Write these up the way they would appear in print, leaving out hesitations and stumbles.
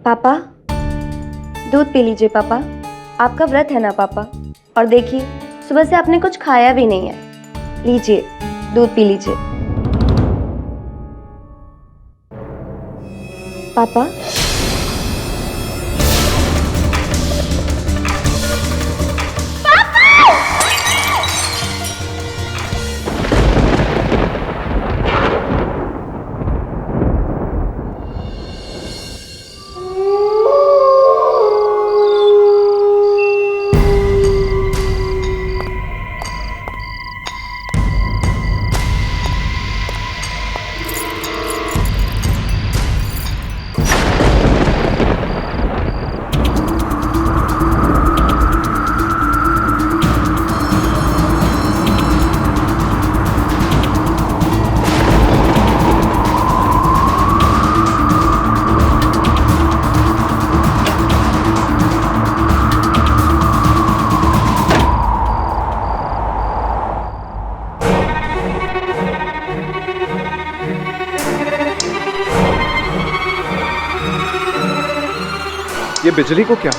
पापा, दूध पी लीजिए पापा। आपका व्रत है ना पापा। और देखिए, सुबह से आपने कुछ खाया भी नहीं है। लीजिए, दूध पी लीजिए। पापा, ये बिजली को क्या?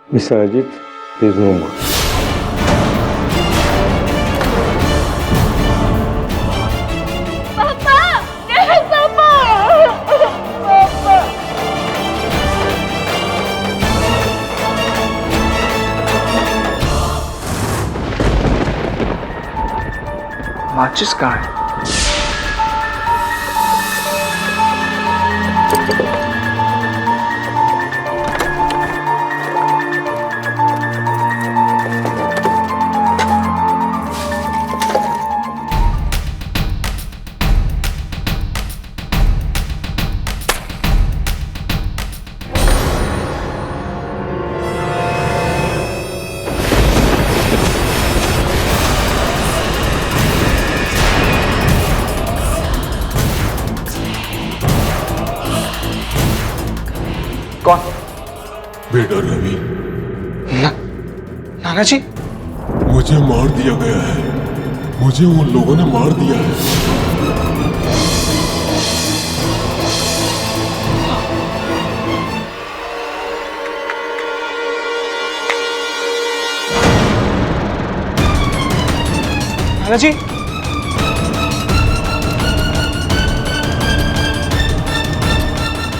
Mr. Ajit, please no more. पापा, नहीं पापा, पापा। माचिस कहाँ है? कौन? बेटा रवि, नाना जी, मुझे मार दिया गया है। मुझे उन लोगों ने मार दिया है। नाना जी,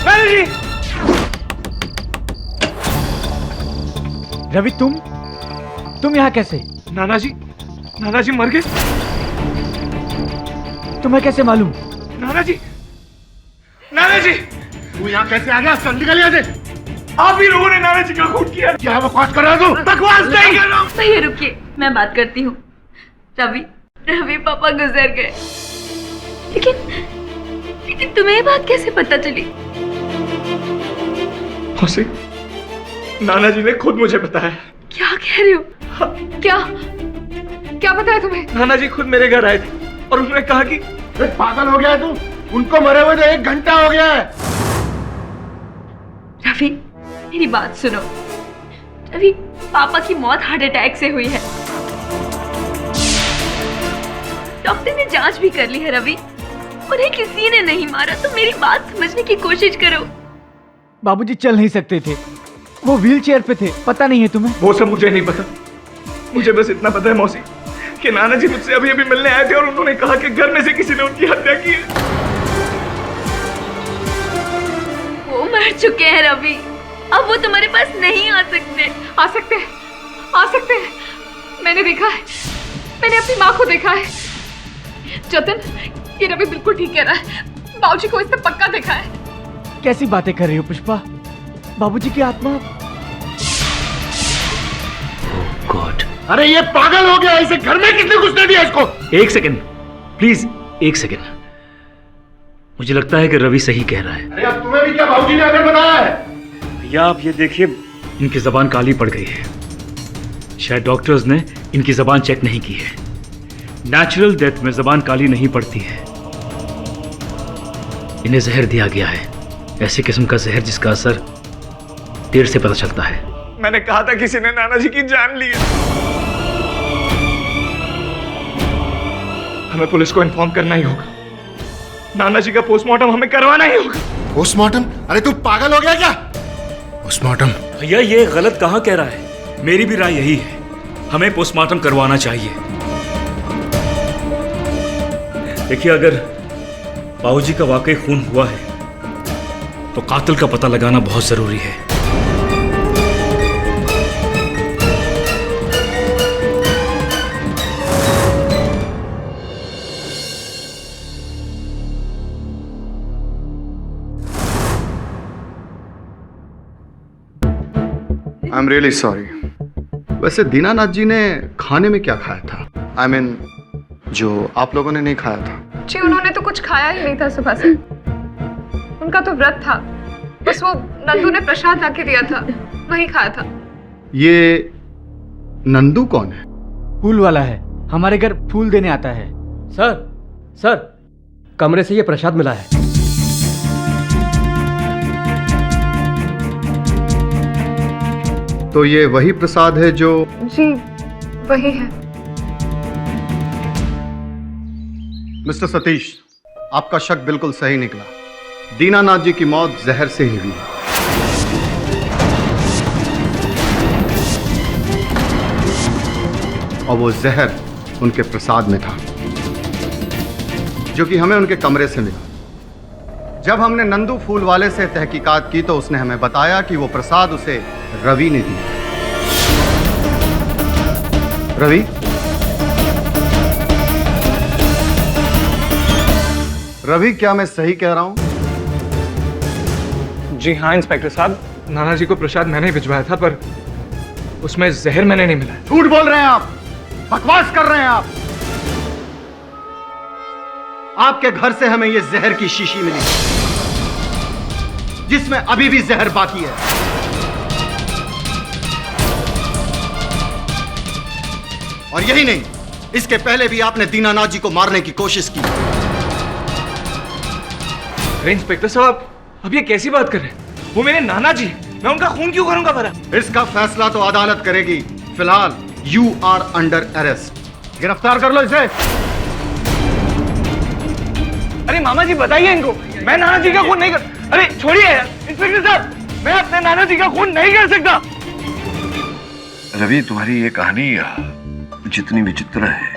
नाना जी। रवि, तुम यहाँ कैसे? नाना जी मर गए। तुम्हें कैसे मालूम? नाना जी, तू यहाँ कैसे आ गया? चल निकल यहाँ से। आप ही लोगों ने नाना जी का खून किया। क्या बकवास कर रहा है तू? बकवास नहीं कर रहा हूँ। भैया रुकिए, मैं बात करती हूँ। रवि पापा गुजर गए, लेकिन तुम्हें ये बात कैसे पता चली? मौसी, नाना जी ने खुद मुझे बताया। क्या कह रहे हो? क्या बताया तुम्हें? नाना जी खुद मेरे घर आए थे और उन्होंने कहा कि पागल हो गया है तू? उनको मरे हुए तो 1 घंटा हो गया है। रवि, मेरी बात सुनो। रवि, पापा की मौत हार्ट अटैक से हुई है। डॉक्टर ने जांच भी कर ली है रवि, उन्हें किसी ने नहीं मारा। तो मेरी बात समझने की कोशिश करो। बाबूजी चल नहीं सकते थे, वो व्हीलचेयर पे थे। पता नहीं है तुम्हें? वो सब मुझे नहीं पता। मुझे बस इतना पता है मौसी कि नाना जी मुझसे अभी अभी मिलने आए थे और उन्होंने कहा कि घर में से किसी ने उनकी हत्या की है। वो मर चुके हैं रवि, अब वो तुम्हारे पास नहीं आ सकते। आ सकते हैं। मैंने देखा है, मैंने अपनी माँ को देखा है। जतन, ये रवि बिल्कुल ठीक कह रहा है। बाबूजी को इसने पक्का देखा है। कैसी बातें कर रही हो पुष्पा? बाबूजी की आत्मा। गॉड, अरे ये पागल हो गया। इसे घर में किसने घुसने दिया इसको? एक सेकंड प्लीज, एक सेकंड। मुझे लगता है कि रवि सही कह रहा है। अरे अब तुम्हें भी क्या बाबूजी ने आकर बताया है? भैया आप ये देखिए, इनकी जबान काली पड़ गई है। शायद डॉक्टर्स ने इनकी जबान चेक नहीं की है। नेचुरल डेथ में जबान काली नहीं पड़ती है। इन्हें जहर दिया गया है, ऐसी किस्म का जहर जिसका असर देर से पता चलता है। मैंने कहा था किसी ने नाना जी की जान ली है। हमें पुलिस को इन्फॉर्म करना ही होगा। नाना जी का पोस्टमार्टम हमें करवाना ही होगा। पोस्टमार्टम? अरे तू पागल हो गया क्या? पोस्टमार्टम? भैया ये गलत कहाँ कह रहा है? मेरी भी राय यही है, हमें पोस्टमार्टम करवाना चाहिए। देखिए, अगर बाबूजी का वाकई खून हुआ है तो कातिल का पता लगाना बहुत जरूरी है। I am really sorry. वैसे दीनानाथ जी ने खाने में क्या खाया था? I mean, जो आप लोगों ने नहीं खाया था। जी उन्होंने तो कुछ खाया ही नहीं था सुबह से। उनका तो व्रत था, बस वो नंदू ने प्रसाद लाके दिया था, वही खाया था। ये नंदू कौन है? फूल वाला है, हमारे घर फूल देने आता है। सर कमरे से ये प्रसाद मिला है। तो ये वही प्रसाद है जो... जी वही है। मिस्टर सतीश, आपका शक बिल्कुल सही निकला। दीनानाथ जी की मौत जहर से ही हुई। और वो जहर उनके प्रसाद में था, जो कि हमें उनके कमरे से मिला। जब हमने नंदू फूल वाले से तहकीकात की तो उसने हमें बताया कि वो प्रसाद उसे रवि ने दिया। रवि? रवि, क्या मैं सही कह रहा हूं? जी हाँ इंस्पेक्टर साहब, नाना जी को प्रसाद मैंने ही भिजवाया था, पर उसमें जहर मैंने नहीं मिलाया। झूठ बोल रहे हैं आप, बकवास कर रहे हैं आप। आपके घर से हमें ये जहर की शीशी मिली, जिसमें अभी भी जहर बाकी है। और यही नहीं, इसके पहले भी आपने दीनानाथ जी को मारने की कोशिश की। अरे इंस्पेक्टर साहब, अब ये कैसी बात कर रहे हैं? वो मेरे नाना जी, मैं उनका खून क्यों करूंगा भला? इसका फैसला तो अदालत करेगी। फिलहाल यू आर अंडर अरेस्ट। गिरफ्तार कर लो इसे। अरे मामा जी बताइए इनको, मैं नाना जी का खून नहीं कर... अरे छोड़िए इंस्पेक्टर साहब, मैं अपने नाना जी का खून नहीं कर सकता। रवि, तुम्हारी ये कहानी जितनी विचित्र है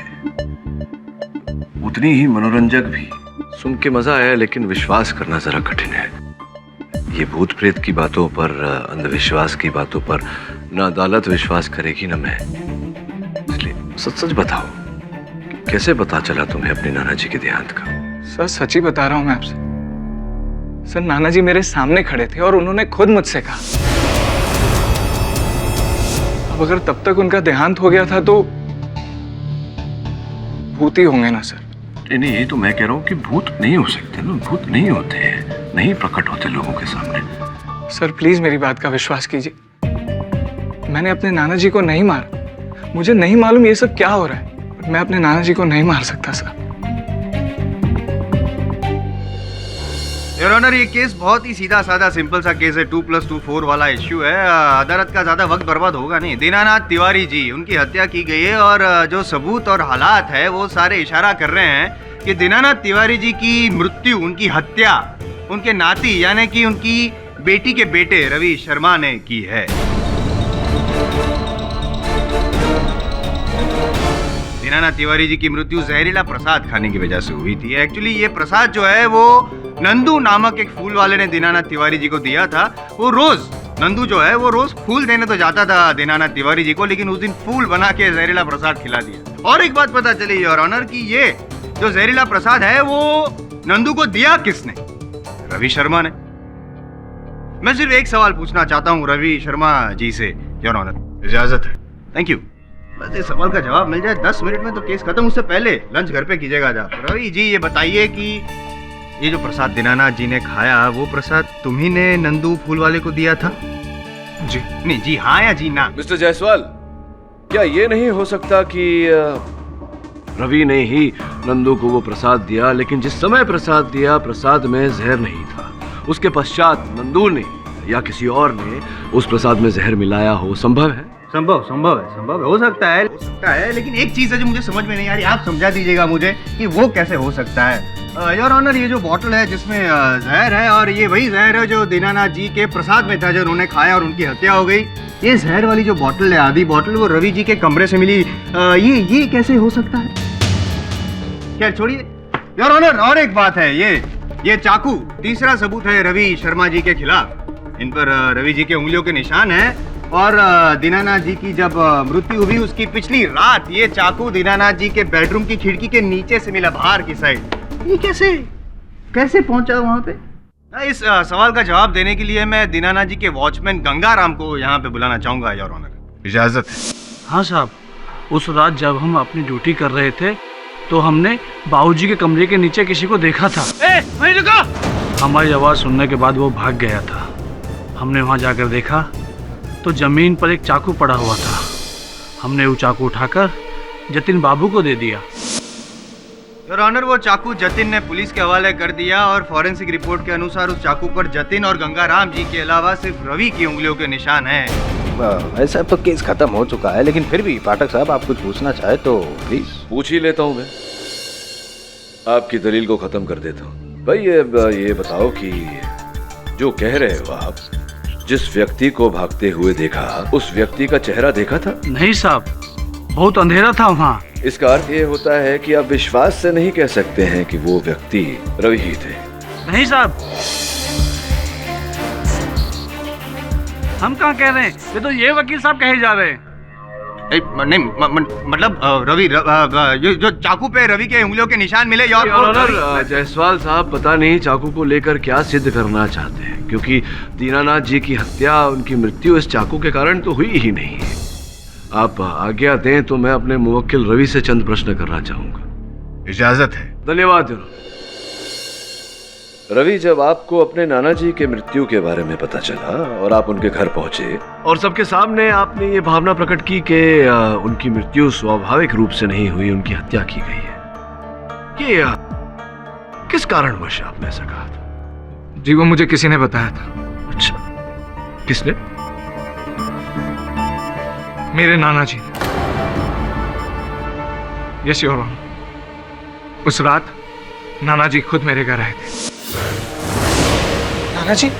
उतनी ही मनोरंजक भी। सुन के मजा आया, लेकिन विश्वास करना जरा कठिन है। ये भूत प्रेत की बातों पर, अंधविश्वास की बातों पर ना अदालत विश्वास करेगी ना मैं। इसलिए सच सच बताओ, कैसे पता चला तुम्हें अपने नाना जी के देहांत का? सर सच ही बता रहा हूं मैं आपसे। सर नाना जी मेरे सामने खड़े थे और उन्होंने खुद मुझसे कहा। अब अगर तब तक उनका देहांत हो गया था तो भूत ही होंगे ना सर? नहीं, ये तो मैं कह रहा हूँ कि भूत नहीं हो सकते ना, भूत नहीं होते हैं, नहीं प्रकट होते लोगों के सामने। सर प्लीज मेरी बात का विश्वास कीजिए, मैंने अपने नाना जी को नहीं मारा। मुझे नहीं मालूम ये सब क्या हो रहा है, पर मैं अपने नाना जी को नहीं मार सकता सर। योर ऑनर, ये केस बहुत ही सीधा साधा सिंपल सा केस है। 2+2 4 वाला इश्यू है। अदालत का ज्यादा वक्त बर्बाद होगा नहीं। दीनानाथ तिवारी जी, उनकी हत्या की गई है और जो सबूत और हालात है वो सारे इशारा कर रहे हैं कि दीनानाथ तिवारी जी की मृत्यु, उनकी हत्या उनके नाती यानी कि उनकी बेटी के बेटे रवि शर्मा ने की है। दीनानाथ तिवारी जी की मृत्यु जहरीला प्रसाद खाने की वजह से हुई थी। एक्चुअली ये प्रसाद जो है वो नंदू नामक एक फूल वाले ने दीनानाथ तिवारी जी को दिया था। वो रोज, नंदू जो है वो रोज फूल देने तो जाता था दीनानाथ तिवारी जी को, लेकिन उस दिन फूल बना के जहरीला प्रसाद खिला दिया। और एक बात पता चली योर ऑनर कि ये जो जहरीला प्रसाद है वो नंदू को दिया किसने? रवि शर्मा ने। मैं सिर्फ एक सवाल पूछना चाहता हूँ रवि शर्मा जी से योर ऑनर, इजाजत है? Thank you. बस इस सवाल का जवाब मिल जाए 10 मिनट में तो केस खत्म। उससे पहले लंच घर पे कीजिएगा आप। रवि जी ये बताइए कि ये जो प्रसाद दीनानाथ जी ने खाया, वो प्रसाद तुम्ही ने नंदू फूल वाले को दिया था? जी। नहीं, जी हाँ या जी ना? मिस्टर जायसवाल, क्या ये नहीं हो सकता कि रवि ने ही नंदू को वो प्रसाद दिया, लेकिन जिस समय प्रसाद दिया प्रसाद में जहर नहीं था, उसके पश्चात नंदू ने या किसी और ने उस प्रसाद में जहर मिलाया हो? संभव है? संभव है, हो सकता है, लेकिन एक चीज है जो मुझे समझ में नहीं आ रही, आप समझा दीजिएगा मुझे कि वो कैसे हो सकता है। योर ऑनर, ये जो बॉटल है जिसमें जहर है, और ये वही जहर है जो दीनानाथ जी के प्रसाद में था जो उन्होंने खाया और उनकी हत्या हो गई। ये जहर वाली जो बॉटल है, आधी बॉटल, वो रवि जी के कमरे से मिली। ये कैसे हो सकता है? क्या, छोड़िए योर ऑनर, और एक बात है, ये चाकू तीसरा सबूत है रवि शर्मा जी के खिलाफ। इन पर रवि जी के उंगलियों के निशान हैं, और दीनानाथ जी की जब मृत्यु हुई उसकी पिछली रात ये चाकू दीनानाथ जी के बेडरूम की खिड़की के नीचे से मिला, बाहर की साइड। ये कैसे पहुंचा वहां पे? इस सवाल का जवाब देने के लिए मैं दीनानाथ जी के वॉचमैन गंगाराम को यहाँ पे बुलाना चाहूंगा, योर ऑनर। इजाजत है? हाँ साहब, उस रात जब हम अपनी ड्यूटी कर रहे थे तो हमने बाबूजी के कमरे के नीचे किसी को देखा था। वहीं रुको! हमारी आवाज़ सुनने के बाद वो भाग गया था। हमने वहाँ जाकर देखा तो जमीन पर एक चाकू पड़ा हुआ था। हमने वो चाकू उठाकर जतिन बाबू को दे दिया। योर ऑनर, वो चाकू जतिन ने पुलिस के हवाले कर दिया, और फॉरेंसिक रिपोर्ट के अनुसार उस चाकू पर जतिन और गंगाराम जी के अलावा सिर्फ रवि की उंगलियों के निशान हैं। ऐसा तो केस खत्म हो चुका है, लेकिन फिर भी पाठक साहब, आप कुछ पूछना चाहे तो प्लीज। पूछ ही लेता हूं मैं, आपकी दलील को खत्म कर देता हूं। भाई ये बताओ कि जो कह रहे हो आप, जिस व्यक्ति को भागते हुए देखा, उस व्यक्ति का चेहरा देखा था? नहीं साहब, बहुत अंधेरा था वहाँ। इसका अर्थ ये होता है कि आप विश्वास से नहीं कह सकते हैं कि वो व्यक्ति रवि ही थे। नहीं साहब, हम कहाँ कह रहे हैं, ये तो ये वकील साहब कहे जा रहे हैं। नहीं, मतलब रवि, जो चाकू पे रवि के उंगलियों के निशान मिले। योर ऑनर, जायसवाल साहब पता नहीं चाकू को लेकर क्या सिद्ध करना चाहते हैं, क्योंकि दीनानाथ जी की हत्या, उनकी मृत्यु इस चाकू के कारण तो हुई ही नहीं है। आप आज्ञा दें तो मैं अपने मुवक्किल रवि से चंद प्रश्न करना चाहूंगा। इजाजत है? धन्यवाद। रवि, जब आपको अपने नाना जी के मृत्यु के बारे में पता चला और आप उनके घर पहुंचे और सबके सामने आपने ये भावना प्रकट की कि उनकी मृत्यु स्वाभाविक रूप से नहीं हुई, उनकी हत्या की गई है, ये किस कारणवश आपने ऐसा कहा था? जी, वो मुझे किसी ने बताया था। अच्छा, किसने? मेरे नाना जी। यस योर ऑनर, उस रात नाना जी खुद मेरे घर आए थे। नाना जी?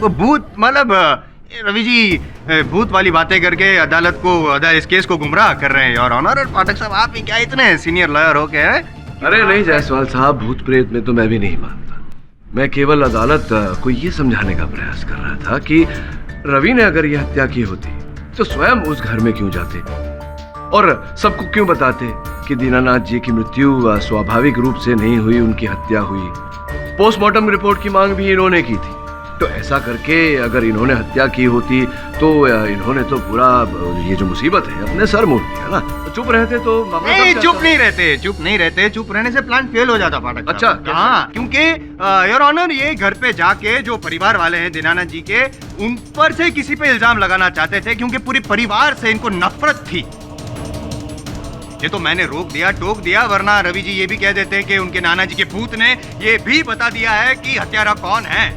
भूत, मतलब रवि जी भूत वाली बातें करके अदालत को, इस केस को गुमराह कर रहे हैं योर ऑनर। और पाठक साहब, आप भी क्या इतने सीनियर लॉयर हो गए हैं? अरे नहीं जायसवाल साहब, भूत प्रेत में तो मैं भी नहीं मानता। मैं केवल अदालत को ये समझाने का प्रयास कर रहा था कि रवि ने अगर यह हत्या की होती तो स्वयं उस घर में क्यों जाते और सबको क्यों बताते कि दीनानाथ जी की मृत्यु स्वाभाविक रूप से नहीं हुई, उनकी हत्या हुई। पोस्टमार्टम रिपोर्ट की मांग भी इन्होंने की थी। तो ऐसा करके अगर इन्होंने हत्या की होती तो इन्होंने तो पूरा ये जो मुसीबत है अपने सर मोड़ दिया ना। तो चुप रहते तो नहीं, चुप नहीं रहते। चुप रहने से प्लान फेल हो जाता पाठक। अच्छा, हाँ, क्योंकि योर ऑनर, ये घर पे जाके जो परिवार वाले हैं दीनानाथ जी के, उन पर से किसी पे इल्जाम लगाना चाहते थे, क्योंकि पूरे परिवार से इनको नफरत थी। ये तो मैंने रोक दिया, टोक दिया, वरना रवि जी ये भी कह देते कि उनके नाना जी के भूत ने ये भी बता दिया है कि हत्यारा कौन है।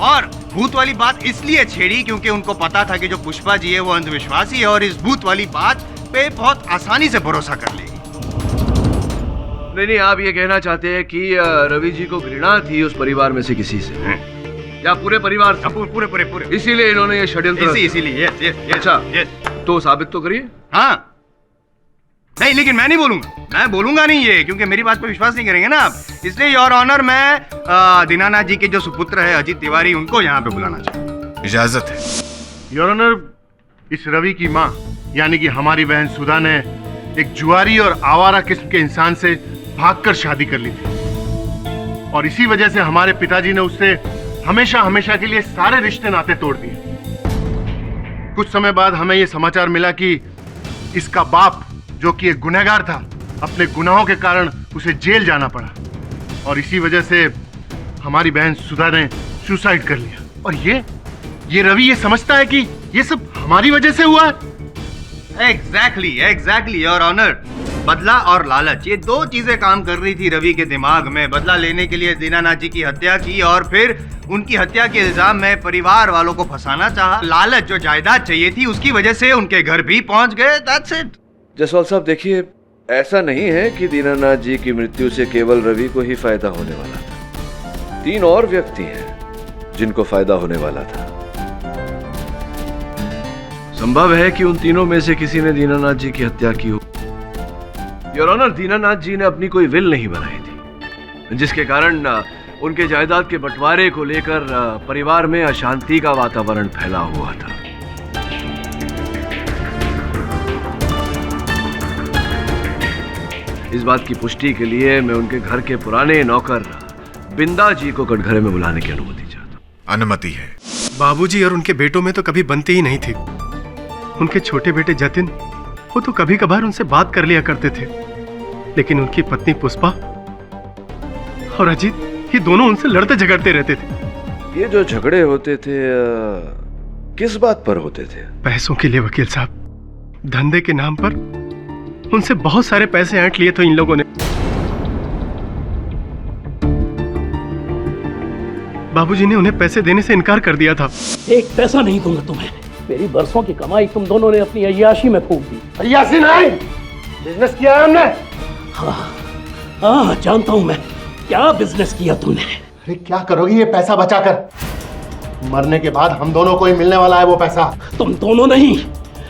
और भूत वाली बात इसलिए छेड़ी क्योंकि उनको पता था कि जो पुष्पा जी है वो अंधविश्वासी है और इस भूत वाली बात पे बहुत आसानी से भरोसा कर लेगी। नहीं, आप ये कहना चाहते हैं कि रवि जी को घृणा थी उस परिवार में से किसी से, या पूरे परिवार से? पूरे। इसीलिए इन्होंने ये षड्यंत्र। इसीलिए अच्छा, तो साबित तो करिए। हाँ, नहीं, लेकिन मैं नहीं बोलूंगा, मैं बोलूंगा नहीं ये, क्योंकि मेरी बात पे विश्वास नहीं करेंगे ना आप। इसलिए योर ऑनर, मैं दीनानाथ जी के जो सुपुत्र है अजीत तिवारी, उनको यहाँ पे बुलाना चाहूँ। इजाजत है? योर ऑनर, इस रवि की माँ यानी कि हमारी बहन सुधा ने एक जुआरी और आवारा किस्म के इंसान से भागकर शादी कर ली थी, और इसी वजह से हमारे पिताजी ने उससे हमेशा हमेशा के लिए सारे रिश्ते नाते तोड़ दिए। कुछ समय बाद हमें यह समाचार मिला कि इसका बाप जो कि एक गुनहगार था, अपने गुनाहों के कारण उसे जेल जाना पड़ा और इसी वजह से हमारी बहन सुधा ने सुसाइड कर लिया। और ये रवि ये समझता है कि ये सब हमारी वजह से हुआ है। Exactly your honour. बदला और लालच, ये दो चीजें काम कर रही थी रवि के दिमाग में। बदला लेने के लिए दीनानाथ जी की हत्या की और फिर उनकी हत्या के इल्जाम में परिवार वालों को फंसाना चाहा। लालच, जो जायदाद चाहिए थी उसकी वजह से उनके घर भी पहुंच गए। That's it. जसवाल साहब देखिए, ऐसा नहीं है कि दीनानाथ जी की मृत्यु से केवल रवि को ही फायदा होने वाला था। 3 और व्यक्ति हैं जिनको फायदा होने वाला था। संभव है कि उन तीनों में से किसी ने दीनानाथ जी की हत्या की हो। योर ऑनर, दीनानाथ जी ने अपनी कोई विल नहीं बनाई थी, जिसके कारण उनके जायदाद के बंटवारे को लेकर परिवार में अशांति का वातावरण फैला हुआ था। इस बात की पुष्टि के लिए मैं उनके घर के पुराने नौकर बिंदा जी को कटघरे में बुलाने की अनुमति चाहता हूँ। अनुमति है। बाबूजी और उनके बेटों में तो कभी बनती ही नहीं थी। उनके छोटे बेटे जतिन, वो तो कभी कभार उनसे बात कर लिया करते थे, लेकिन उनकी पत्नी पुष्पा और अजीत, ये दोनों उनसे लड़ते झगड़ते रहते थे। ये जो झगड़े होते थे किस बात पर होते थे? पैसों के लिए वकील साहब। धंधे के नाम पर उनसे बहुत सारे पैसे ऐंठ लिए थे इन लोगों ने। बाबूजी ने उन्हें पैसे देने से इनकार कर दिया था। एक पैसा नहीं दूंगा तुम्हें। मेरी बरसों की कमाई तुम दोनों ने अपनी अय्याशी में फूंक दी। अय्याशी नहीं, बिजनेस किया है हमने। हाँ, जानता हूं मैं क्या बिजनेस किया तुमने। अरे क्या करोगी ये पैसा बचाकर? मरने के बाद हम दोनों को ही मिलने वाला है वो पैसा। तुम दोनों नहीं,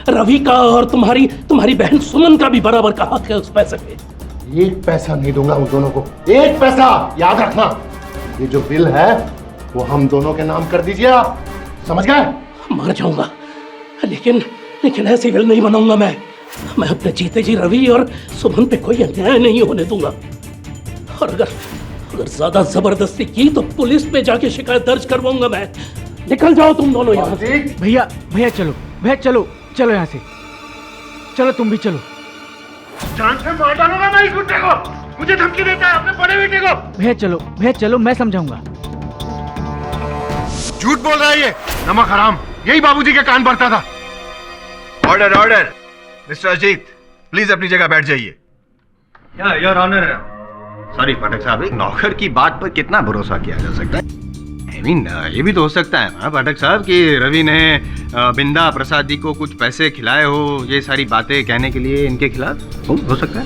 रवि का और तुम्हारी बहन सुमन का भी बराबर का हक है उस पैसे पे। एक पैसा नहीं दूंगा उन दोनों को, एक पैसा। याद रखना, ये जो बिल है वो हम दोनों के नाम कर दीजिए आप, समझ गए? मर जाऊंगा लेकिन ऐसी बिल नहीं बनाऊंगा मैं अपने जीते जी रवि और सुमन पे कोई अन्याय नहीं होने दूंगा। और अगर ज्यादा जबरदस्ती की तो पुलिस में जाके शिकायत दर्ज करवाऊंगा मैं। निकल जाओ तुम दोनों यहाँ से। भैया चलो यहाँ से। चलो तुम भी चलो। जान से मार डालूंगा मैं इस गुंडे को। मुझे धमकी देता है अपने बड़े बेटे को। भैया चलो, मैं समझाऊंगा। झूठ बोल रहा है ये नमक हराम। यही बाबूजी के कान भरता था। ऑर्डर मिस्टर अजीत, प्लीज अपनी जगह बैठ जाइए। Your honour. सॉरी पाठक साहब, एक नौकर की बात पर कितना भरोसा किया जा सकता है? ये भी तो हो सकता है ना पाठक साहब कि रवि ने बिंदा प्रसाद जी को कुछ पैसे खिलाए हो ये सारी बातें कहने के लिए इनके खिलाफ। हो सकता है।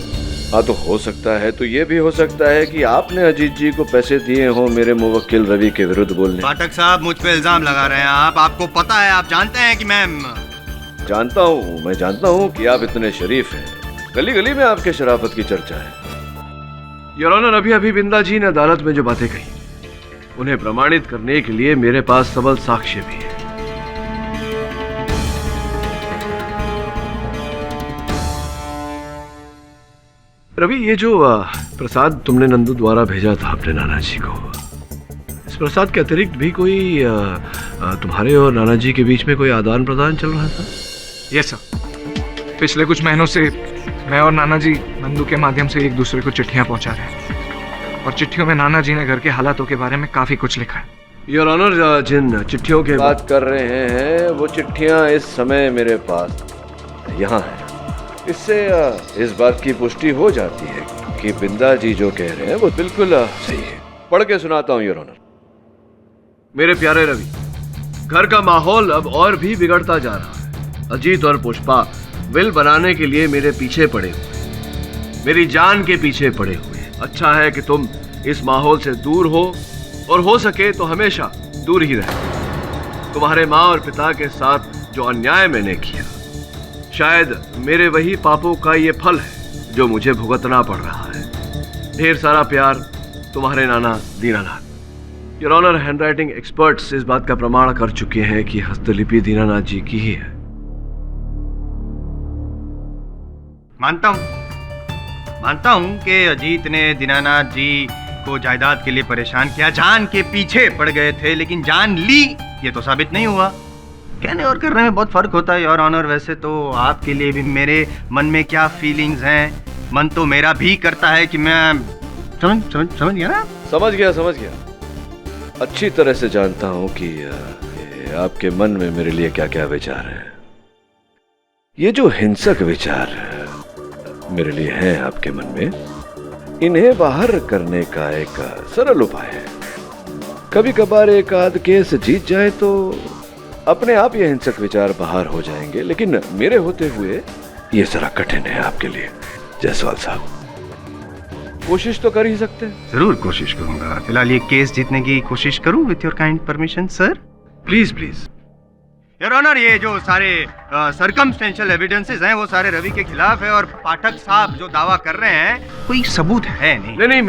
हाँ, तो हो सकता है। तो ये भी हो सकता है कि आपने अजीत जी को पैसे दिए हो मेरे मुवक्किल रवि के विरुद्ध बोलने। पाठक साहब, मुझ पे इल्जाम लगा रहे हैं आप। आपको पता है, आप जानते हैं कि मैं जानता हूँ कि आप इतने शरीफ हैं। गली गली में आपके शराफत की चर्चा है। योर ऑनर, अभी बिंदा जी ने अदालत में जो बातें कही उन्हें प्रमाणित करने के लिए मेरे पास सबल साक्ष्य भी है। रवि, ये जो प्रसाद तुमने नंदू द्वारा भेजा था अपने नाना जी को, इस प्रसाद के अतिरिक्त भी कोई तुम्हारे और नाना जी के बीच में कोई आदान प्रदान चल रहा था? Yes sir. पिछले कुछ महीनों से मैं और नाना जी नंदू के माध्यम से एक दूसरे को चिट्ठियां पहुंचा रहे हैं और चिट्ठियों में नाना जी ने घर के हालातों के बारे में काफी कुछ लिखा है। योर ऑनर, जिन चिट्ठियों की बात कर रहे हैं वो चिट्ठियां इस समय मेरे पास यहाँ हैं। इससे इस बात की पुष्टि हो जाती है कि बिंदा जी जो कह रहे हैं वो बिल्कुल सही है। पढ़ के सुनाता हूँ योर ऑनर। मेरे प्यारे रवि, घर का माहौल अब और भी बिगड़ता जा रहा है। अजीत और पुष्पा विल बनाने के लिए मेरे पीछे पड़े हुए, मेरी जान के पीछे पड़े हुए। अच्छा है कि तुम इस माहौल से दूर हो और हो सके तो हमेशा दूर ही रहे। तुम्हारे माँ और पिता के साथ जो अन्याय मैंने किया, शायद मेरे वही पापों का ये फल है जो मुझे भुगतना पड़ रहा है। ढेर सारा प्यार, तुम्हारे नाना Dinanath. Your honour, handwriting experts इस बात का प्रमाण कर चुके हैं कि हस्तलिपि दीनानाथ जी की ही है। मानता हूं कि अजीत ने दीनानाथ जी को जायदाद के लिए परेशान किया, जान के पीछे पड़ गए थे, लेकिन जान ली ये तो साबित नहीं हुआ। कहने और करने में बहुत फर्क होता है योर ऑनर। वैसे तो आपके लिए भी मेरे मन में क्या फीलिंग्स हैं, मन तो मेरा भी करता है कि मैं समझ गया ना? समझ गया। अच्छी तरह से जानता हूं कि आपके मन में मेरे लिए क्या क्या विचार हैं। ये जो हिंसक विचार मेरे लिए हैं आपके मन में, इन्हें बाहर करने का एक सरल उपाय है। कभी कभार एक आध केस जीत जाए तो अपने आप ये हिंसक विचार बाहर हो जाएंगे, लेकिन मेरे होते हुए ये जरा कठिन है आपके लिए जायसवाल साहब। कोशिश तो कर ही सकते हैं। जरूर कोशिश करूंगा। फिलहाल ये केस जीतने की कोशिश करूं with your kind permission sir. Please your honour, ये जो सारे सर्कमस्टेंशियल एविडेंसेस हैं वो सारे रवि के खिलाफ है और पाठक साहब जो दावा कर रहे हैं कोई सबूत है नहीं।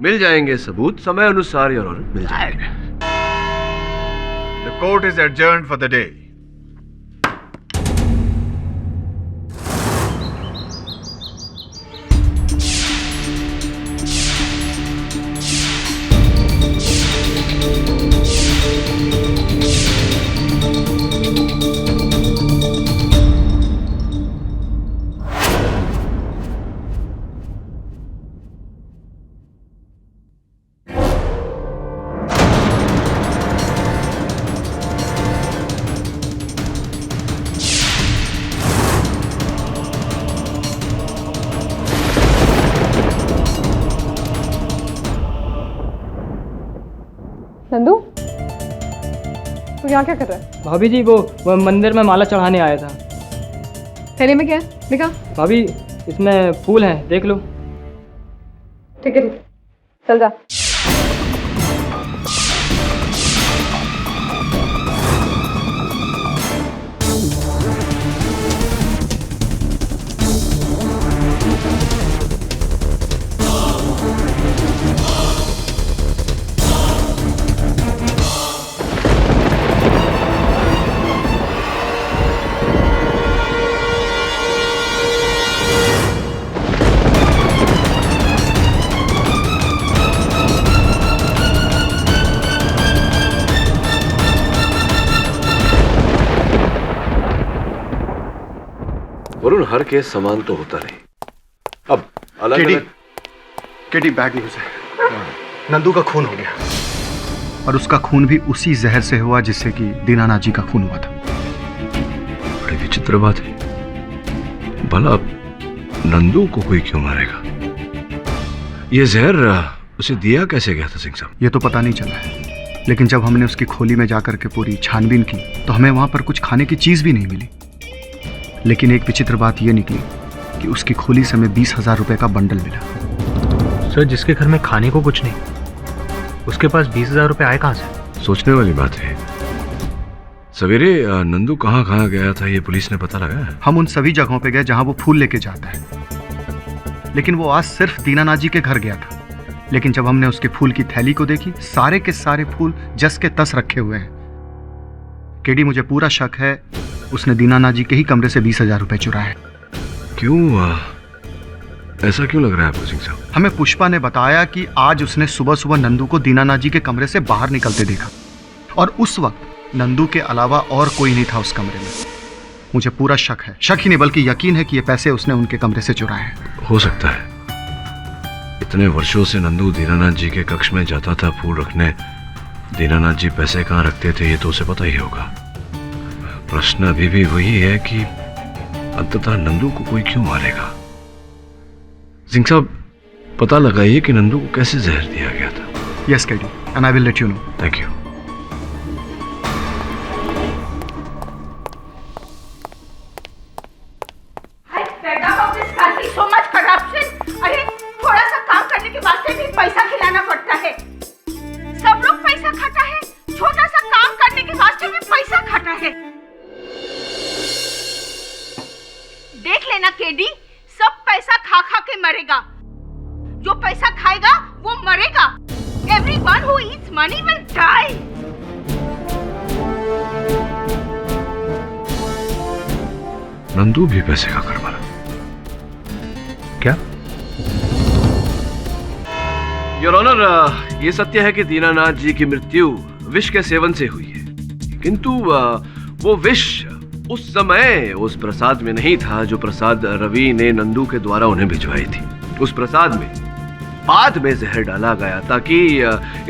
मिल जाएंगे सबूत समय अनुसार योर ऑनर, मिल जाएंगे। The court is adjourned for the day. Nandu, तू यहाँ क्या कर रहा है? भाभी जी वो मंदिर में माला चढ़ाने आया था। थैले में क्या है? दिखा। भाभी इसमें फूल हैं, देख लो। ठीक है, चल जा। वरुण, हर केस समान तो होता नहीं। अब अलग केडी बैड न्यूज है। नंदू का खून हो गया और उसका खून भी उसी जहर से हुआ जिससे कि दीनानाथ जी का खून हुआ था। बड़ी विचित्र बात है। भला नंदू को कोई क्यों मारेगा? ये जहर उसे दिया कैसे गया था सिंह साहब? ये तो पता नहीं चला है, लेकिन जब हमने उसकी खोली में जाकर के पूरी छानबीन की तो हमें वहां पर कुछ खाने की चीज भी नहीं मिली। लेकिन एक विचित्र बात यह निकली कि उसकी खोली से हमें 20,000 रुपए का बंडल मिला। सर, जिसके घर में खाने को कुछ नहीं, उसके पास 20,000 रुपए आए कहां से? सोचने वाली बात है। सवेरे नंदू कहाँ गया था ये पुलिस ने पता लगाया? हम उन सभी जगहों पे गए जहां वो फूल लेके जाता है, लेकिन वो आज सिर्फ दीनानाथ जी के घर गया था। लेकिन जब हमने उसके फूल की थैली को देखी, सारे के सारे फूल जस के तस रखे हुए हैं। केडी, मुझे पूरा शक है उसने दीनानाथ जी के ही कमरे से 20,000 रुपए चुराए। क्यों? ऐसा क्यों लग रहा है आपको सिंह साहब? हमें पुष्पा ने बताया कि आज उसने सुबह सुबह नंदू को दीनानाथ जी के कमरे से बाहर निकलते देखा और उस वक्त नंदू के अलावा और कोई नहीं था उस कमरे में। मुझे पूरा शक है, शक ही नहीं बल्कि यकीन है कि ये पैसे उसने उनके कमरे से चुराए हैं। हो सकता है। इतने वर्षों से नंदू दीनानाथ जी के कक्ष में जाता था फूल रखने। दीनानाथ जी पैसे कहाँ रखते थे ये तो उसे पता ही होगा। प्रश्न अभी भी वही है कि अंततः नंदू को कोई क्यों मारेगा? सिंह साहब, पता लगाइए कि नंदू को कैसे जहर दिया गया था। Yes KD, and I will let you know. Thank you. So much corruption. अरे थोड़ा सा काम करने के वास्ते भी पैसा खिलाना पड़ता है। सब लोग पैसा खाता है, छोटा सा काम करने के वास्ते भी पैसा खाता है। देख लेना केडी, सब पैसा खा खा के मरेगा। जो पैसा खाएगा वो मरेगा। Everyone who eats money will die. Nandu भी पैसे खाकर मरा क्या? योर ऑनर, ये सत्य है कि दीनानाथ जी की मृत्यु विष के सेवन से हुई है। किंतु वो विष उस समय उस प्रसाद में नहीं था जो प्रसाद रवि ने नंदू के द्वारा उन्हें भिजवाई थी। उस प्रसाद में बाद में जहर डाला गया ताकि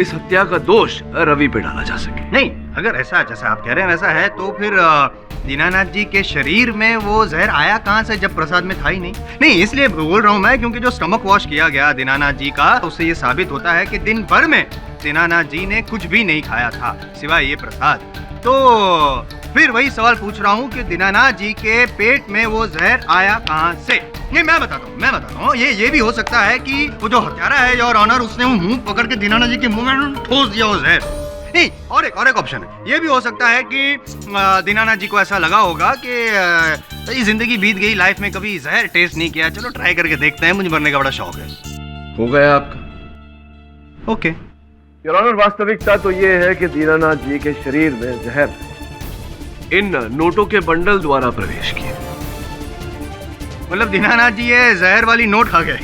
इस हत्या का दोष रवि पे डाला जा सके। नहीं, अगर ऐसा जैसा आप कह रहे हैं वैसा है तो फिर दीनानाथ जी के शरीर में वो जहर आया कहाँ से जब प्रसाद में था ही नहीं? नहीं, इसलिए बोल रहा हूँ मैं क्योंकि जो स्टमक वॉश किया गया दीनानाथ जी का, उससे ये साबित होता है कि दिन भर में दीनानाथ जी ने कुछ भी नहीं खाया था सिवाय ये प्रसाद। तो फिर वही सवाल पूछ रहा हूँ कि दीनानाथ जी के पेट में वो जहर आया कहाँ से? नहीं, मैं बताता हूँ। ये भी हो सकता है कि वो जो हत्यारा है योर ऑनर, उसने वो मुंह पकड़ के दीनानाथ जी के मुंह में ठोस दिया वो जहर। नहीं, और एक ऑप्शन है, ये भी हो सकता है कि दीनानाथ जी को ऐसा लगा होगा कि जिंदगी बीत गई, लाइफ में कभी जहर टेस्ट नहीं किया, चलो ट्राई करके देखते हैं, मुझे मरने का बड़ा शौक है। हो गया आपका? ओके। योर ऑनर, वास्तविकता तो ये है कि दीनानाथ जी के शरीर में जहर इन नोटों के बंडल द्वारा प्रवेश किया। मतलब दीनानाथ जी ये जहर वाली नोट खा गए?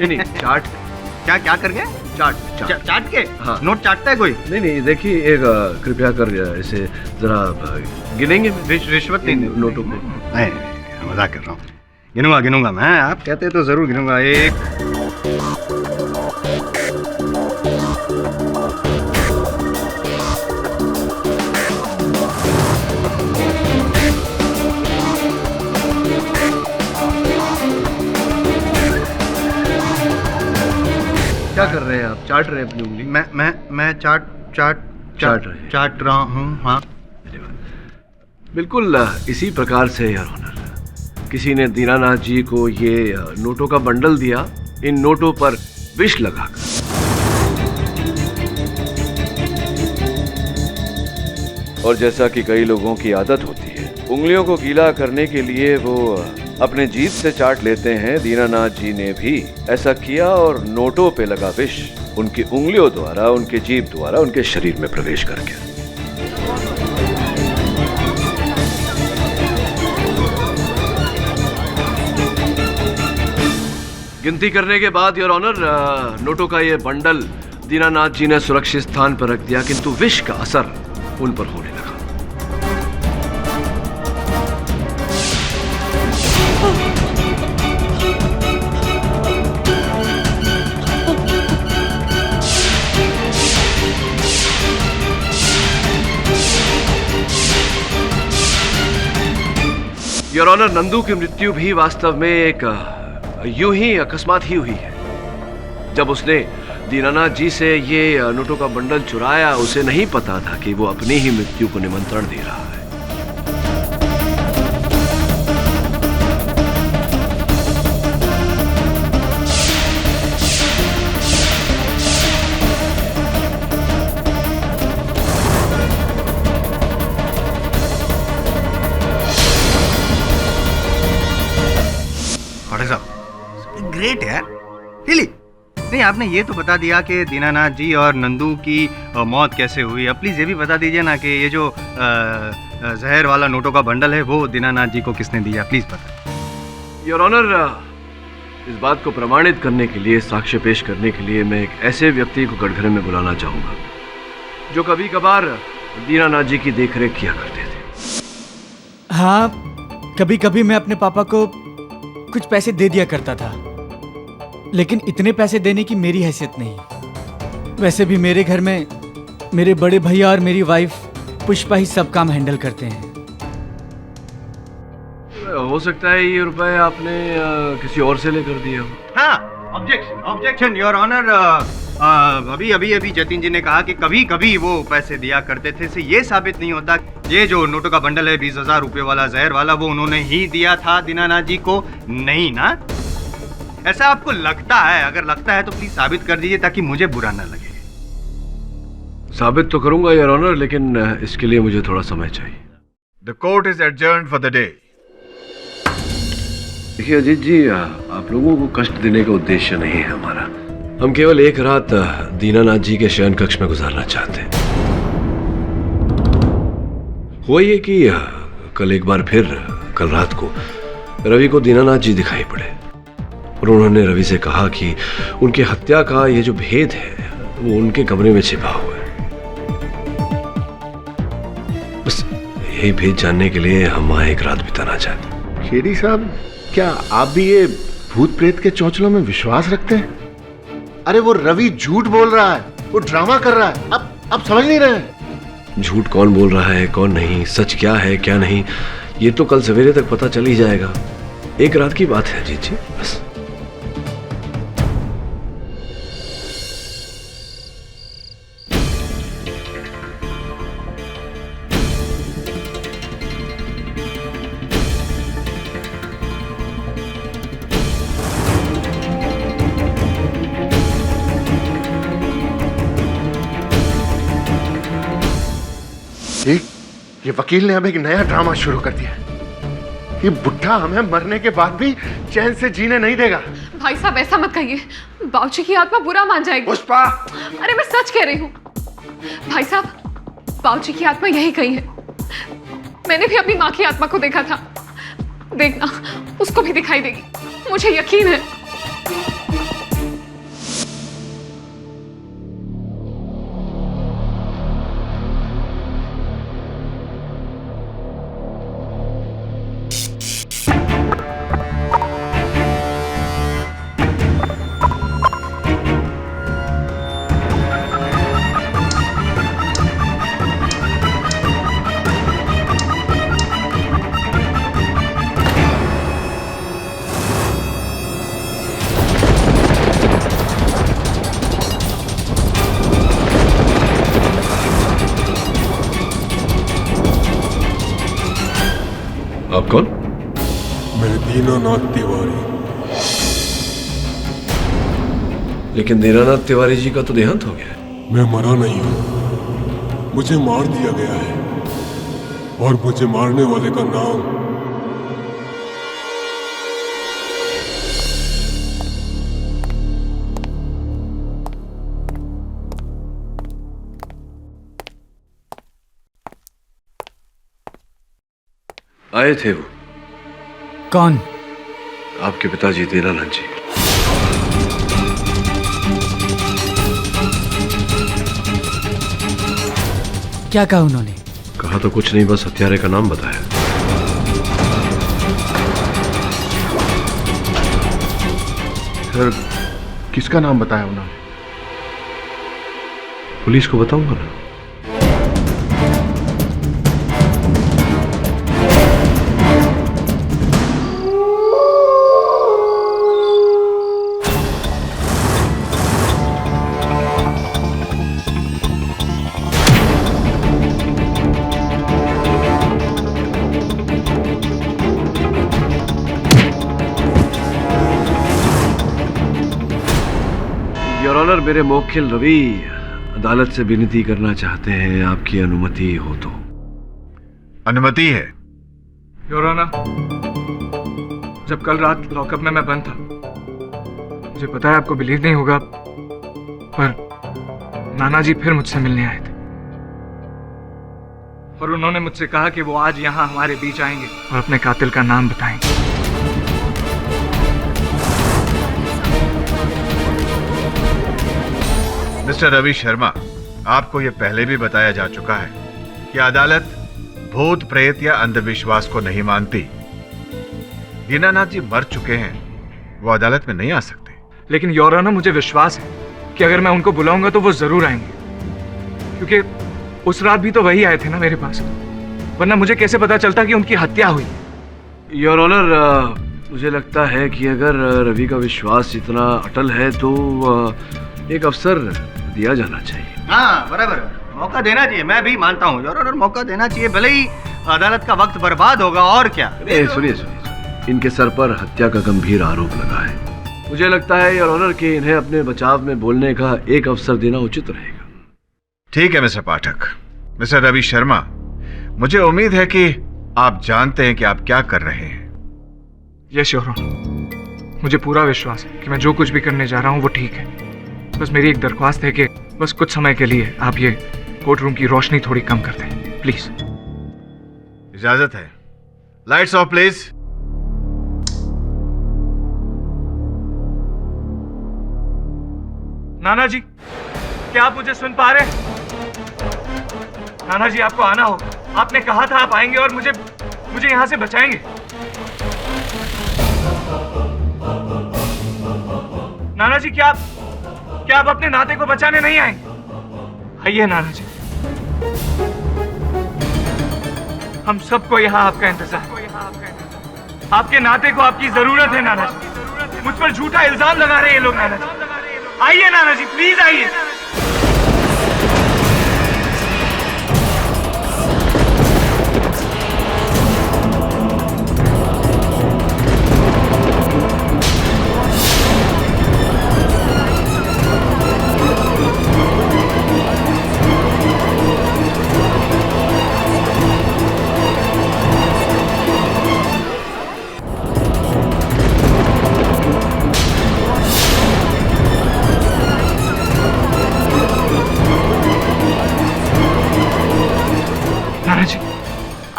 नहीं, चाट। क्या कर गए? चाट के? हाँ। नोट चाटता है कोई? नहीं, देखिए, एक कृपया कर इसे जरा गिनेंगे। रिश्वत नहीं नोटों को? नहीं, मजाक कर रहा हूँ। गिनूंगा मैं, आप कहते तो जरूर गिनूंगा। एक, क्या कर रहे हैं आप? चाट रहे हैं अपनी उंगली? मैं चाट रहा हूँ। हाँ, बिल्कुल इसी प्रकार से योर ऑनर, किसी ने दीनानाथ जी को ये नोटों का बंडल दिया, इन नोटों पर विष लगाकर। और जैसा कि कई लोगों की आदत होती है, उंगलियों को गीला करने के लिए वो अपने जीभ से चाट लेते हैं, दीनानाथ जी ने भी ऐसा किया और नोटों पे लगा विष उनकी उंगलियों द्वारा, उनके जीभ द्वारा उनके शरीर में प्रवेश कर गया। गिनती करने के बाद योर ऑनर, नोटों का ये बंडल दीनानाथ जी ने सुरक्षित स्थान पर रख दिया, किंतु विष का असर उन पर होने लगा। योर ऑनर, नंदू की मृत्यु भी वास्तव में एक यूं ही अकस्मात ही हुई है। जब उसने दीनानाथ जी से ये नोटों का बंडल चुराया, उसे नहीं पता था कि वो अपनी ही मृत्यु को निमंत्रण दे रहा है। ग्रेट यार, रियली। नहीं, आपने ये तो बता दिया कि दीनानाथ जी और नंदू की मौत कैसे हुई। अब प्लीज ये भी बता दीजिए ना कि ये जो जहर वाला नोटों का बंडल है वो दीनानाथ जी को किसने दिया, प्लीज बता। योर ऑनर, इस बात को प्रमाणित करने के लिए, साक्ष्य पेश करने के लिए मैं एक ऐसे व्यक्ति को कटघरे में बुलाना चाहूंगा जो कभी कभार दीनानाथ जी की देखरेख किया करते थे। हाँ, कभी कभी मैं अपने पापा को कुछ पैसे दे दिया करता था, लेकिन इतने पैसे देने की मेरी हैसियत नहीं। वैसे भी मेरे घर में मेरे बड़े भैया और मेरी वाइफ पुष्पा ही सब काम हैंडल करते हैं। हो सकता है ये रुपए आपने किसी और से लेकर दिए हो। हाँ, ऑब्जेक्शन योर ऑनर। अभी जतिन जी ने कहा कि कभी कभी वो पैसे दिया करते थे, से ये साबित नहीं होता ये जो नोटों का बंडल है 20,000 रुपए वाला जहर वाला, वो उन्होंने ही दिया था दीनानाथ जी को, नहीं ना? ऐसा आपको लगता है? अगर लगता है तो प्लीज साबित कर दीजिए ताकि मुझे बुरा ना लगे। साबित तो करूंगा योर ऑनर, लेकिन इसके लिए मुझे थोड़ा समय चाहिए। The court is adjourned for the day. देखिए अजीत जी, आप लोगों को कष्ट देने का उद्देश्य नहीं है हमारा। हम केवल एक रात दीनानाथ जी के शयन कक्ष में गुजारना चाहते हैं। हुआ ये कि कल एक बार फिर कल रात को रवि को दीनानाथ जी दिखाई पड़े और उन्होंने रवि से कहा कि उनकी हत्या का ये जो भेद है वो उनके कमरे में छिपा हुआ है। यही भेद जानने के लिए हम वहाँ एक रात बिताना चाहते। खेड़ी साहब, क्या आप भी ये भूत प्रेत के चौचलों में विश्वास रखते हैं? अरे वो रवि झूठ बोल रहा है, वो ड्रामा कर रहा है। आप समझ नहीं रहे हैं? झूठ कौन बोल रहा है कौन नहीं, सच क्या है क्या नहीं, ये तो कल सवेरे तक पता चल ही जाएगा। एक रात की बात है अजीत जी, बस। ये वकील ने अब एक नया ड्रामा शुरू कर दिया। ये बुढ़ा हमें मरने के बाद भी चैन से जीने नहीं देगा। भाई साहब ऐसा मत कहिए, बाबूजी की आत्मा बुरा मान जाएगी। पुष्पा, अरे मैं सच कह रही हूँ भाई साहब, बाबूजी की आत्मा यही कही है। मैंने भी अपनी माँ की आत्मा को देखा था, देखना उसको भी दिखाई देगी, मुझे यकीन है। आप कौन? मैं दीनानाथ तिवारी। लेकिन दीनानाथ तिवारी जी का तो देहांत हो गया है। मैं मरा नहीं हूं, मुझे मार दिया गया है, और मुझे मारने वाले का नाम आए थे वो। कौन? आपके पिताजी दीनानाथ जी। क्या कहा उन्होंने? कहा तो कुछ नहीं, बस हत्यारे का नाम बताया। सर, किसका नाम बताया उन्होंने? पुलिस को बताऊंगा ना। योर ऑनर, मेरे मौखिल रवि अदालत से विनती करना चाहते हैं, आपकी अनुमति हो तो। अनुमति है। योर ऑनर, जब कल रात लॉकअप में मैं बंद था, मुझे पता है आपको बिलीव नहीं होगा, पर नाना जी फिर मुझसे मिलने आए थे और उन्होंने मुझसे कहा कि वो आज यहाँ हमारे बीच आएंगे और अपने कातिल का नाम बताएंगे। मिस्टर रवि शर्मा, आपको यह पहले भी बताया जा चुका है कि अदालत भूत प्रेत या अंधविश्वास को नहीं मानती। दीनानाथ जी मर चुके हैं, वो अदालत में नहीं आ सकते। लेकिन योर ऑनर, मुझे विश्वास है कि अगर मैं उनको बुलाऊंगा तो वो जरूर आएंगे, क्योंकि उस रात भी तो वही आए थे ना मेरे पास, वरना मुझे कैसे पता चलता कि उनकी हत्या हुई। योर ऑनर, मुझे लगता है कि अगर रवि का विश्वास इतना अटल है तो एक अवसर दिया जाना चाहिए। हाँ, बराबर, मौका देना चाहिए। मैं भी मानता हूँ योर ऑनर, मौका देना चाहिए, भले ही अदालत का वक्त बर्बाद होगा, और क्या। सुनिए, इनके सर पर हत्या का गंभीर आरोप लगा है। मुझे लगता है योर ऑनर कि इन्हें अपने बचाव में बोलने का एक अवसर देना उचित रहेगा। ठीक है मिस्टर पाठक। मिस्टर रवि शर्मा, मुझे उम्मीद है कि आप जानते हैं कि आप क्या कर रहे हैं। यस योर ऑनर, मुझे पूरा विश्वास है कि मैं जो कुछ भी करने जा रहा हूँ वो ठीक है। बस मेरी एक दरख्वास्त है कि बस कुछ समय के लिए आप ये कोर्ट रूम की रोशनी थोड़ी कम कर दें, प्लीज। इजाजत है। Lights off please. नाना जी, क्या आप मुझे सुन पा रहे हैं? नाना जी आपको आना होगा, आपने कहा था आप आएंगे और मुझे यहाँ से बचाएंगे। नाना जी क्या आप अपने नाते को बचाने नहीं आएंगे? आइए नाना जी, हम सबको यहाँ आपका इंतजार है। आपके नाते को आपकी जरूरत है नाना जी। मुझ पर झूठा इल्जाम लगा रहे हैं ये लोग नाना जी। आइए नाना जी, प्लीज आइए।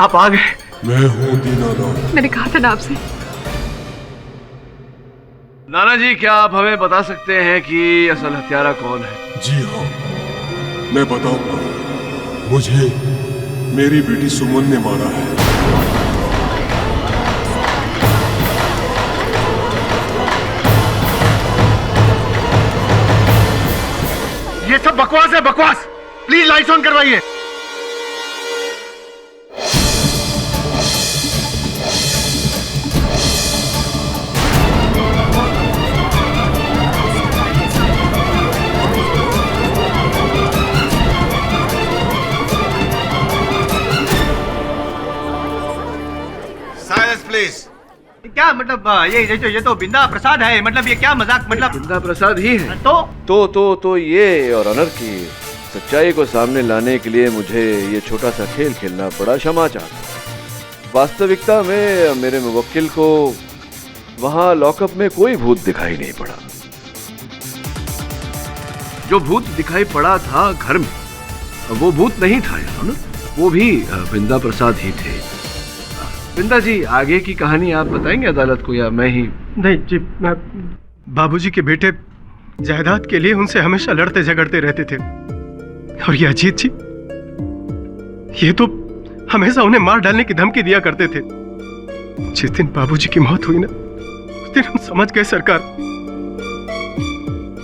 आप आ गए। मैं हूँ दीनानाथ। मैंने कहा था ना आपसे। नाना जी, क्या आप हमें बता सकते हैं कि असल हत्यारा कौन है? जी हाँ, मैं बताऊंगा। मुझे मेरी बेटी सुमन ने मारा है। ये सब बकवास है, बकवास। प्लीज लाइट्स ऑन करवाइए। क्या मतलब ये तो बिंदा प्रसाद है, मतलब ये क्या मजाक, मतलब बिंदा प्रसाद ही है। तो ये और ऑनर की सच्चाई को सामने लाने के लिए मुझे ये छोटा सा खेल खेलना पड़ा। क्षमा चाहता। वास्तविकता में मेरे मुवक्किल को वहां लॉकअप में कोई भूत दिखाई नहीं पड़ा। जो भूत दिखाई पड़ा था घर में, वो भूत नहीं था ऑनर, वो भी बिंदा प्रसाद ही थे। बिंदा जी, आगे की कहानी आप बताएंगे अदालत को या मैं ही? नहीं जी, मैं बाबूजी के बेटे जायदाद के लिए उनसे हमेशा लड़ते झगड़ते रहते थे। और ये अजीत जी, ये तो हमेशा उन्हें मार डालने की धमकी दिया करते थे। जिस दिन बाबूजी की मौत हुई ना, उस दिन हम समझ गए सरकार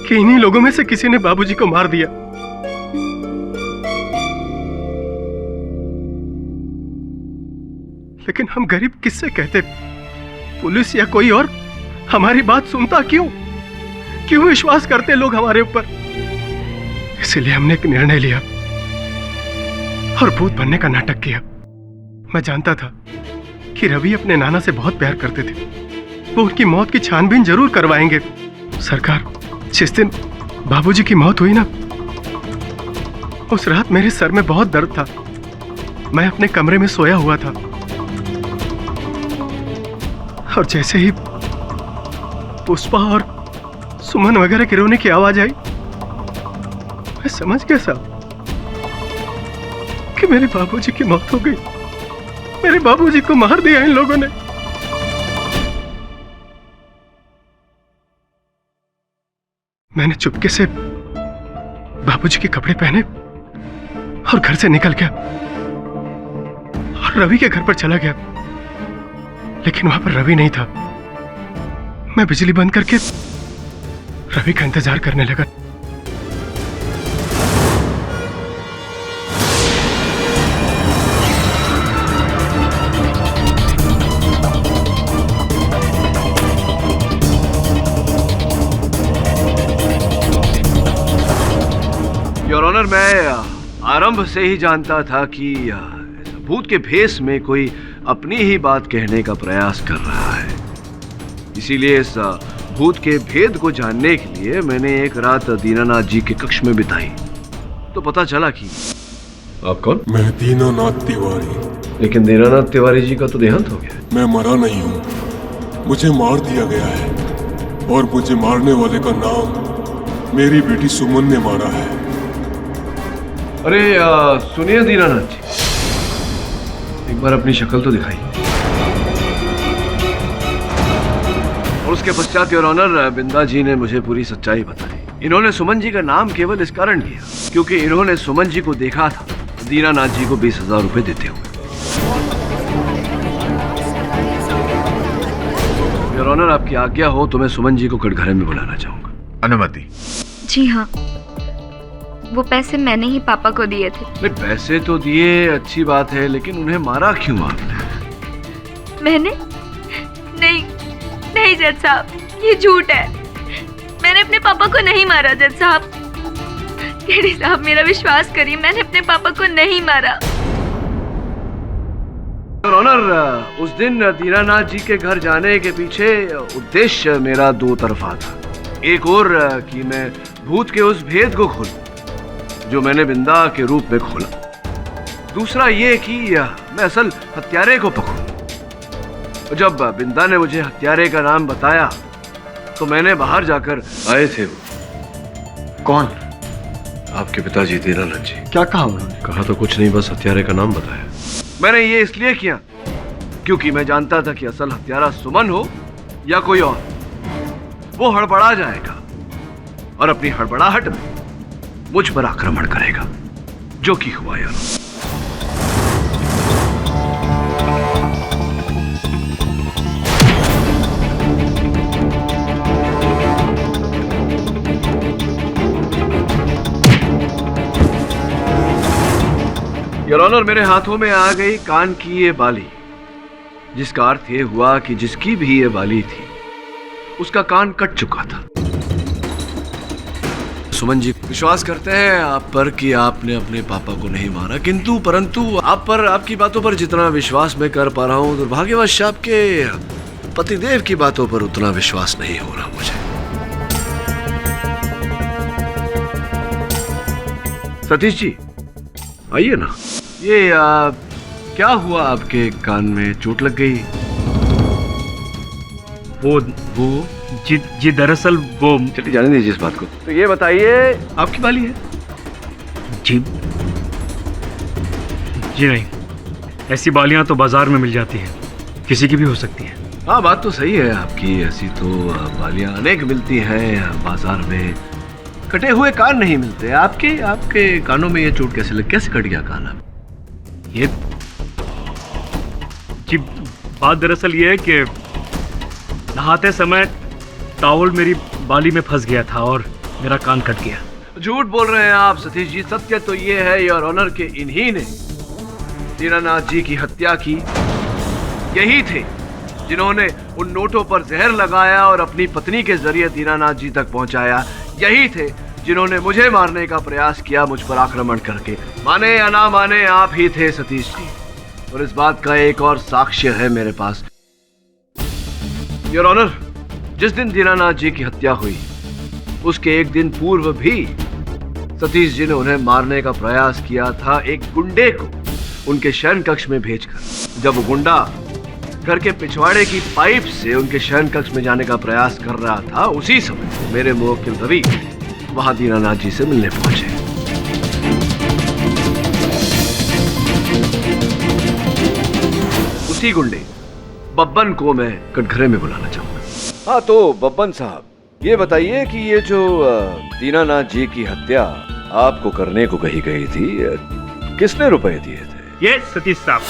कि इन्हीं लोगों में से किसी ने बाबूजी को मार दिया। लेकिन हम गरीब किससे कहते? पुलिस या कोई और हमारी बात सुनता क्यों विश्वास करते लोग हमारे ऊपर? इसलिए हमने एक निर्णय लिया और भूत बनने का नाटक किया। मैं जानता था कि रवि अपने नाना से बहुत प्यार करते थे। वो उनकी मौत की छानबीन जरूर करवाएंगे। सरकार, जिस दिन बाबूजी की मौत हुई ना, उस रात मेरे सर में बहुत दर्द था। मैं अपने कमरे में सोया हुआ था और जैसे ही पुष्पा और सुमन वगैरह के रोने की आवाज आई, मैं समझ गया साहब कि मेरे बाबूजी की मौत हो गई। मेरे बाबूजी को मार दिया इन लोगों ने। मैंने चुपके से बाबूजी के कपड़े पहने और घर से निकल गया और रवि के घर पर चला गया। लेकिन वहां पर रवि नहीं था। मैं बिजली बंद करके रवि का इंतजार करने लगा। योर ऑनर, मैं आरंभ से ही जानता था कि भूत के भेष में कोई अपनी ही बात कहने का प्रयास कर रहा है। इसीलिए इस भूत के भेद को जानने के लिए मैंने एक रात दीनानाथ जी के कक्ष में बिताई। तो पता चला कि आप कौन? मैं दीनानाथ तिवारी। लेकिन दीनानाथ तिवारी जी का तो देहांत हो गया। मैं मरा नहीं हूँ, मुझे मार दिया गया है और मुझे मारने वाले का नाम मेरी बेटी सुमन ने मारा है। अरे सुनिए दीनानाथ जी, एक बार अपनी शक्ल तो दिखाइए। और उसके पश्चात योर ऑनर, बिंदा जी ने मुझे पूरी सच्चाई बताई। इन्होंने सुमन जी का नाम केवल इस कारण लिया क्योंकि इन्होंने सुमन जी को देखा था दीनानाथ जी को 20,000 रुपए देते हुए। योर ऑनर, आपकी आज्ञा हो तो मैं सुमन जी को कटघरे में बुलाना चाहूंगा। अनुमति। जी हाँ, वो पैसे मैंने ही पापा को दिए थे। नहीं, पैसे तो दिए, अच्छी बात है, लेकिन उन्हें मारा क्यों आपने? मैंने? नहीं नहीं जज साहब, ये झूठ है। मैंने अपने पापा को नहीं मारा जज साहब। केडी साहब, मेरा विश्वास करिए, मैंने अपने पापा को नहीं मारा। योर ऑनर, उस दिन दीनानाथ जी के घर जाने के पीछे उद्देश्य मेरा दो तरफा था। एक और कि मैं भूत के उस भेद को खोलूं जो मैंने बिंदा के रूप में खोला। दूसरा ये कि मैं असल हत्यारे को पकड़ूं। जब बिंदा ने मुझे हत्यारे का नाम बताया तो मैंने बाहर जाकर आए थे। वो कौन? आपके पिताजी दीनानाथ जी। क्या कहा उन्होंने? कहा तो कुछ नहीं, बस हत्यारे का नाम बताया। मैंने ये इसलिए किया क्योंकि मैं जानता था कि असल हत्यारा सुमन हो या कोई और, वो हड़बड़ा जाएगा और अपनी हड़बड़ाहट में मुझ पर आक्रमण करेगा, जो कि हुआ यार। योर ऑनर, मेरे हाथों में आ गई कान की ये बाली, जिसका अर्थ ये हुआ कि जिसकी भी ये बाली थी उसका कान कट चुका था। सुमन जी विश्वास करते हैं आप पर कि आपने अपने पापा को नहीं मारा, किंतु परंतु आप पर, आपकी बातों पर जितना विश्वास मैं कर पा रहा हूं, दुर्भाग्यवश आपके पतिदेव की बातों पर उतना विश्वास नहीं हो रहा मुझे। सतीश जी, आइए ना। ये क्या हुआ आपके कान में? चोट लग गई? वो जी दरअसल वो। चलिए जाने दीजिए इस बात को। तो ये बताइए, आपकी बाली है? जी नहीं, ऐसी बालियां तो बाजार में मिल जाती हैं, किसी की भी हो सकती है। हाँ, बात तो सही है आपकी। ऐसी तो बालियां अनेक मिलती हैं बाजार में, कटे हुए कान नहीं मिलते। आपके कानों में ये चोट कैसे कट गया कान? आप ये जी, बात दरअसल ये है कि नहाते समय टॉवल मेरी बाली में फंस गया था और मेरा कान कट गया। झूठ बोल रहे हैं आप सतीश जी। सत्य तो ये है योर ऑनर के इन्हीं ने दीनानाथ जी की हत्या की। यही थे जिन्होंने उन नोटों पर जहर लगाया और अपनी पत्नी के जरिए दीनानाथ जी तक पहुंचाया। यही थे जिन्होंने मुझे मारने का प्रयास किया, मुझ पर आक्रमण करके। माने या ना माने, आप ही थे सतीश जी। और इस बात का एक और साक्ष्य है मेरे पास। योर ऑनर, जिस दिन दीनानाथ जी की हत्या हुई उसके एक दिन पूर्व भी सतीश जी ने उन्हें मारने का प्रयास किया था, एक गुंडे को उनके शयन कक्ष में भेजकर। जब वो गुंडा घर के पिछवाड़े की पाइप से उनके शयन कक्ष में जाने का प्रयास कर रहा था, उसी समय मेरे मुवक्किल रवि वहां दीनानाथ जी से मिलने पहुंचे। उसी गुंडे बब्बन को मैं कटघरे में बुलाना चाहूंगा। हाँ, तो बब्बन साहब, ये बताइए कि ये जो दीनानाथ जी की हत्या आपको करने को कही गई थी, किसने रुपए दिए थे? ये सतीश साहब।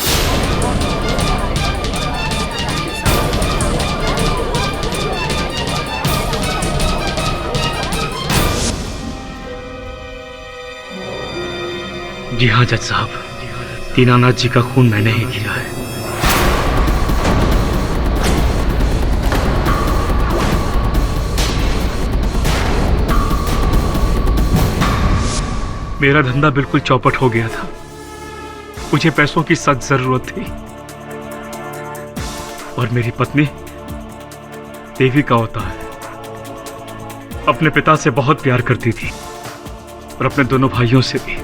जी हाँ जज साहब, दीनानाथ जी का खून मैंने ही किया है। मेरा धंधा बिल्कुल चौपट हो गया था, मुझे पैसों की सख्त जरूरत थी और मेरी पत्नी देवी का होता है, अपने पिता से बहुत प्यार करती थी और अपने दोनों भाइयों से भी।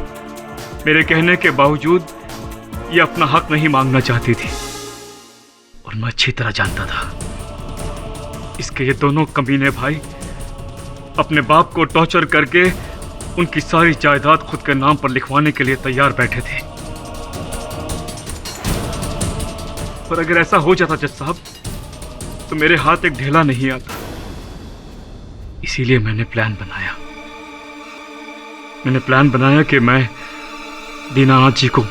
मेरे कहने के बावजूद ये अपना हक नहीं मांगना चाहती थी और मैं अच्छी तरह जानता था इसके ये दोनों कमीने भाई अपने बाप को टॉर्चर करके उनकी सारी जायदाद खुद के नाम पर लिखवाने के लिए तैयार बैठे थे। पर अगर ऐसा हो जाता जज साहब तो मेरे हाथ एक ढेला नहीं आता। इसीलिए मैंने प्लान बनाया कि मैं दीनानाथ जी को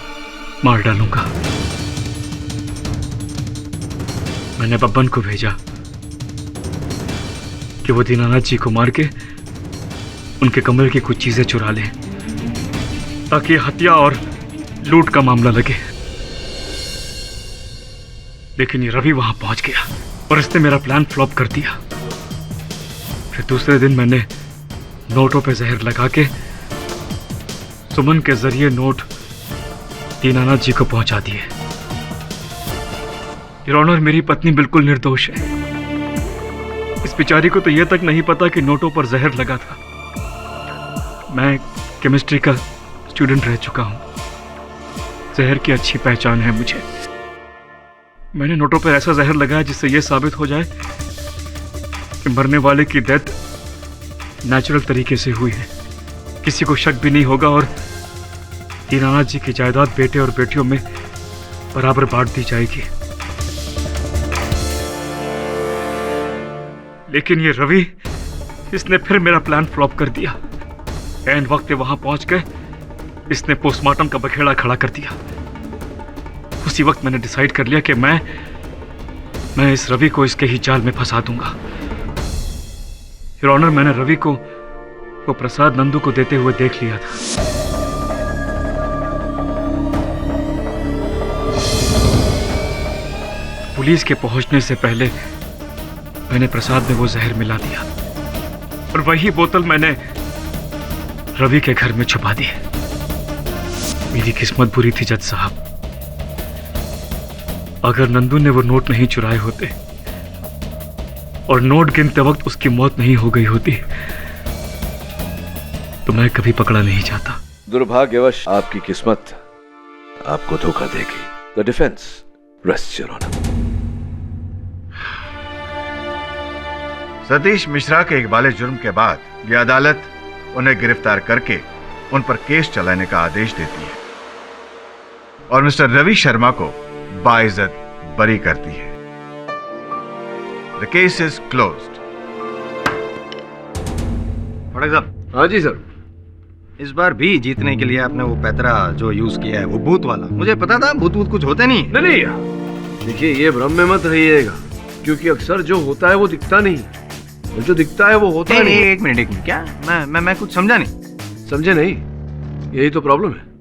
मार डालूंगा। मैंने बब्बन को भेजा कि वो दीनानाथ जी को मार के उनके कमरे की कुछ चीजें चुरा ले, ताकि हत्या और लूट का मामला लगे। लेकिन ये रवि वहां पहुंच गया और इसने मेरा प्लान फ्लॉप कर दिया। फिर दूसरे दिन मैंने नोटों पे जहर लगा के सुमन के जरिए नोट दीनानाथ जी को पहुंचा दिए। योर ऑनर, मेरी पत्नी बिल्कुल निर्दोष है। इस बेचारी को तो यह तक नहीं पता कि नोटों पर जहर लगा था। मैं केमिस्ट्री का स्टूडेंट रह चुका हूं, जहर की अच्छी पहचान है मुझे। मैंने नोटों पर ऐसा जहर लगाया जिससे यह साबित हो जाए कि मरने वाले की डेथ नेचुरल तरीके से हुई है, किसी को शक भी नहीं होगा और दीनानाथ जी की जायदाद बेटे और बेटियों में बराबर बांट दी जाएगी। लेकिन ये रवि, इसने फिर मेरा प्लान फ्लॉप कर दिया। एंड वक्त पे वहां पहुंच गए इसने पोस्टमार्टम का बखेड़ा खड़ा कर दिया। उसी वक्त मैंने डिसाइड कर लिया कि मैं इस रवि को इसके ही जाल में फंसा दूंगा। योर ऑनर, मैंने रवि को वो प्रसाद नंदू को देते हुए देख लिया था। पुलिस के पहुंचने से पहले मैंने प्रसाद में वो जहर मिला दिया और वही बोतल मैंने रवि के घर में छुपा दी। मेरी किस्मत बुरी थी जज साहब। अगर नंदू ने वो नोट नहीं चुराए होते और नोट गिनते वक्त उसकी मौत नहीं हो गई होती तो मैं कभी पकड़ा नहीं जाता। दुर्भाग्यवश आपकी किस्मत आपको धोखा देगी। The defence rest your honour. Satish Mishra के इकबाले जुर्म के बाद यह अदालत उन्हें गिरफ्तार करके उन पर केस चलाने का आदेश देती है और मिस्टर रवि शर्मा को बाइज्जत बरी करती है। The case is closed. बड़ा साहब। हाँ जी सर। इस बार भी जीतने के लिए आपने वो पैतरा जो यूज किया है, वो भूत वाला। मुझे पता था भूत कुछ होते नहीं। नहीं, देखिए ये भ्रम में मत रहिएगा, क्योंकि अक्सर जो होता है वो दिखता नहीं, और जो दिखता है वो होता नहीं। एक मिनट क्या? मैं कुछ समझा नहीं। समझे नहीं? यही तो प्रॉब्लम है।